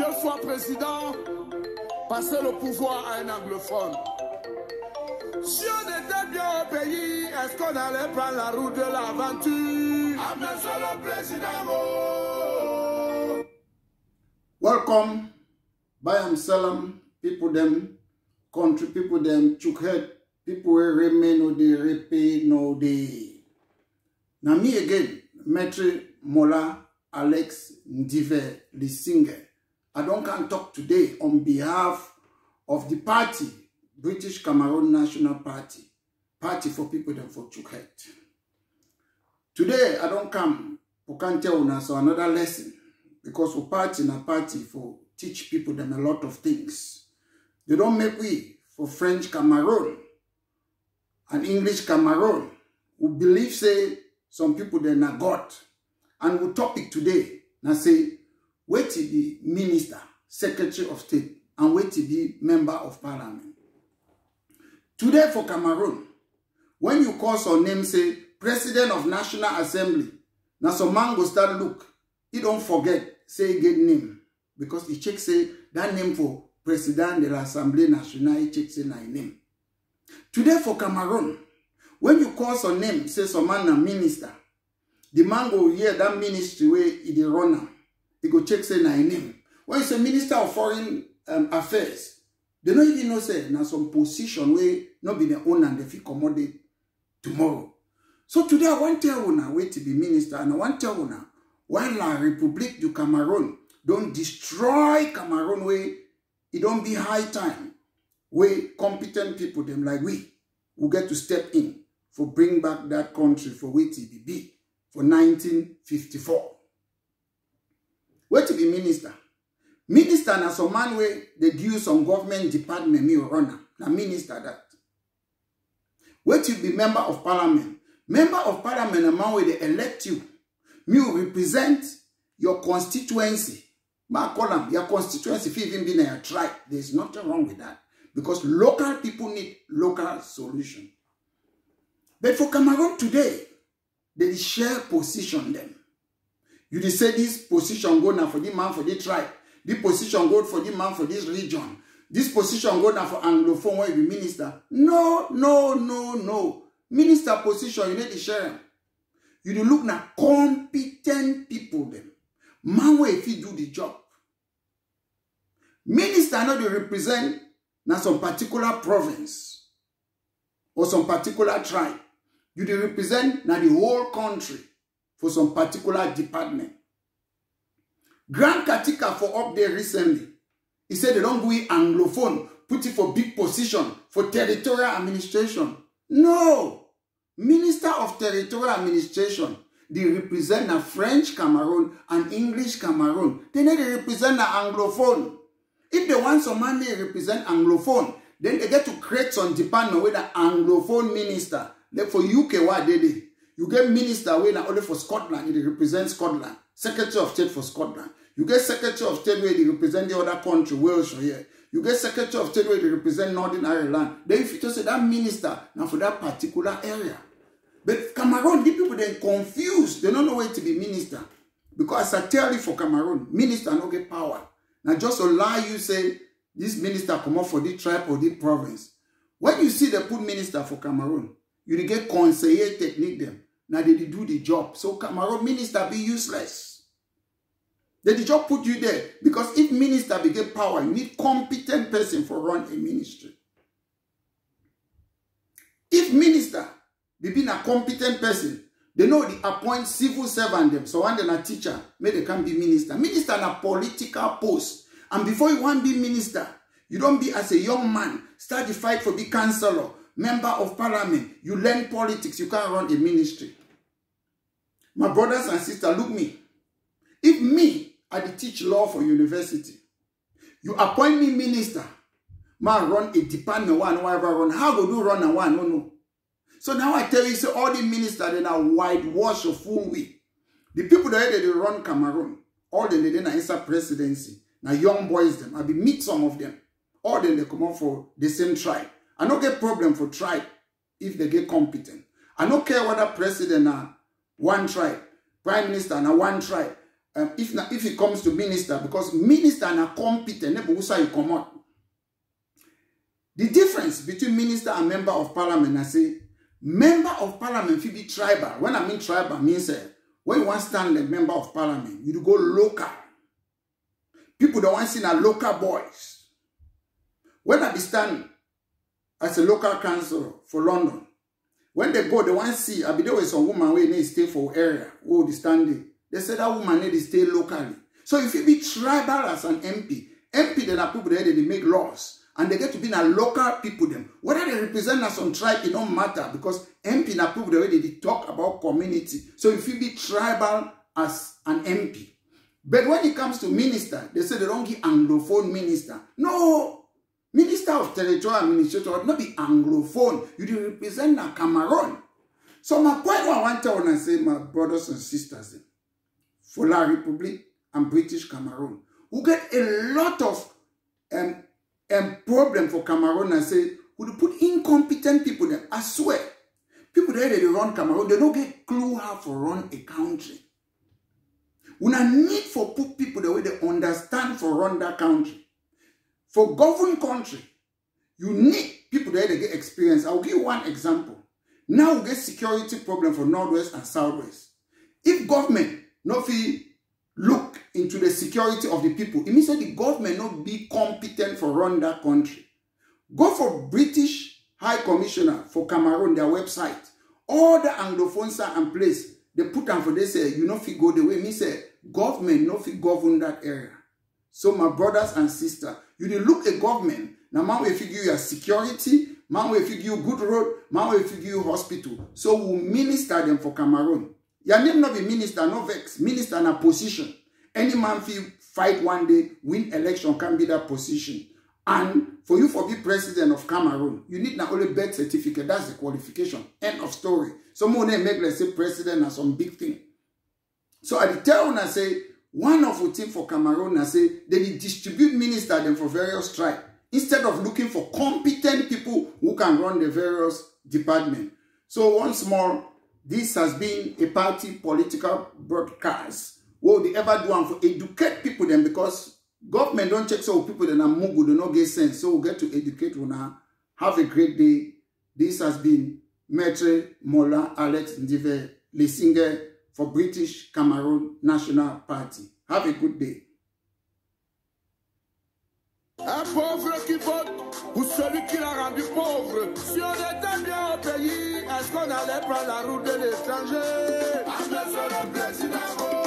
je sois président, passer le pouvoir à un anglophone. Si on était bien au pays, est-ce qu'on allait prendre la route de l'aventure? Ah, monsieur le président. Welcome, Bayam Salam, people them, country people them, chukhead, people who remain no day, repay no day. Now me again, Maitre Mola Alex Ndive, the singer. I don't can talk today on behalf of the party, British Cameroon National Party, Party for People them for Chukhet. Today I don't come for can tell una so another lesson because we party na party for teach people them a lot of things. They don't make we for French Cameroon and English Cameroon who believe say some people they're not God. And we topic today now say wait to be minister, secretary of state, and wait to be member of parliament. Today for Cameroon, when you call some name say president of National Assembly, now some man go start look, he don't forget say again name because he check say that name for president de l'Assemblée Nationale, he check say na name. Today for Cameroon, when you call some name say some man a minister, the man go hear that ministry where he dey run am. He go check say na name. When you say Minister of Foreign Affairs, they don't even know say na some position where not be the owner and they fit accommodate tomorrow. So today I want to tell una where to be minister, and I want to tell una why la République du Cameroon don't destroy Cameroon where it don't be high time where competent people them like we will get to step in for bring back that country for where to be for 1954. Where to be minister? Minister na some man where they do some government department me or runner. Na minister that. Where to be member of parliament? Member of parliament a man where they elect you. Me will represent your constituency. Ma call them your constituency if you even been a tribe. There's nothing wrong with that. Because local people need local solution. But for Cameroon today, they share position them. You dey say this position go now for the man for the tribe. This position go for the man for this region. This position go now for Anglophone where you be minister. No, no, no, no. Minister position, you need to share them. You dey look na competent people them. Man where if you do the job. Minister no dey represent na some particular province or some particular tribe. You dey represent na the whole country for some particular department. Grand Katika for up there recently, he said they don't go in Anglophone, put it for big position for territorial administration. No! Minister of Territorial Administration, they represent a French Cameroon and English Cameroon. They need to represent an Anglophone. If they want some man they represent Anglophone, then they get to create some department with an Anglophone minister. Like for UK, what they do? You get minister where only for Scotland, they represent Scotland. Secretary of State for Scotland. You get Secretary of State where they represent the other country, Wales or here. You get Secretary of State where they represent Northern Ireland. Then if you just say that minister, now for that particular area. But Cameroon, the people they confused. They don't know where to be minister. Because I tell you for Cameroon, minister no get power. Now just to lie you say, this minister come up for this tribe or this province. When you see they put minister for Cameroon, you get conseiller technique them. Now they do the job. So Cameroon minister be useless. They just put you there. Because if minister get power, you need competent person for run a ministry. If minister be a competent person, they know they appoint civil servant them. So when they're a teacher, maybe they can be minister. Minister na political post. And before you want to be minister, you don't be as a young man, start the fight for be councillor, member of parliament. You learn politics, you can't run a ministry. My brothers and sisters, look me. If me, I teach law for university, you appoint me minister, man run a department one, whatever run. How go do run a one? No, no. So now I tell you, say all the ministers they are whitewash or full week. The people that they run Cameroon, all them they na inside presidency. Now young boys them, I be meet some of them. All them they come up for the same tribe. I don't get problem for tribe if they get competent. I don't care whether president are one tribe, prime minister na one tribe. if it comes to minister, because minister are competent, you come out. The difference between minister and member of parliament, I say, member of parliament will be tribal. When I mean tribal, means when you want to stand the member of parliament, you go local. People don't want to see a local boys. When I be stand as a local councillor for London, when they go, they want to see, I be there with some woman where they stay for area, who they stand. They say that woman need to stay locally. So if you be tribal as an MP, then are people there, they make laws. And they get to be a local people them. Whether they represent us on tribe, it don't matter. Because MP na people the way they talk about community. So if you be tribal as an MP. But when it comes to minister, they say they don't give Anglophone minister. No. Minister of Territorial Administration would not be Anglophone. You represent a Cameroon. So my point I want to say, my brothers and sisters, for La Republic and British Cameroon, who get a lot of problem for Cameroon and say, would put incompetent people there. I swear, people there they run Cameroon, they don't get clue how to run a country. We need for put people the way they understand for run that country. For govern country, you need people there they get experience. I'll give you one example. Now we get security problem for Northwest and Southwest. If government not look into the security of the people, it means that the government not be competent for run that country. Go for British High Commissioner for Cameroon, their website. All the Anglophones are in place. They put them for they say, you know if you go the way, me say, government not fit govern that area. So my brothers and sisters, you need look at government. Now man will give you security, man will give you good road, man will give you hospital. So we'll minister them for Cameroon. Your name not be minister, no vex. Minister in a position. Any man feel fight one day, win election, can be that position. And for you to be president of Cameroon, you need not only birth certificate, that's the qualification. End of story. Someone make, let's say, president or some big thing. So at the tell I say, one of the team for Cameroon, I say, they distribute minister them for various tribes, instead of looking for competent people who can run the various departments. So once more, this has been a party political broadcast. What they ever do and for educate people then, because government don't check so people then are mugu, they don't get sense. So we get to educate you now. Have a great day. This has been Maître Mola Alex Ndive, le singer for British Cameroon National Party. Have a good day. Un pauvre qui vote ou celui qui l'a rendu pauvre. Si on était bien au pays, est-ce qu'on allait prendre la route de l'étranger? Ah, monsieur le président.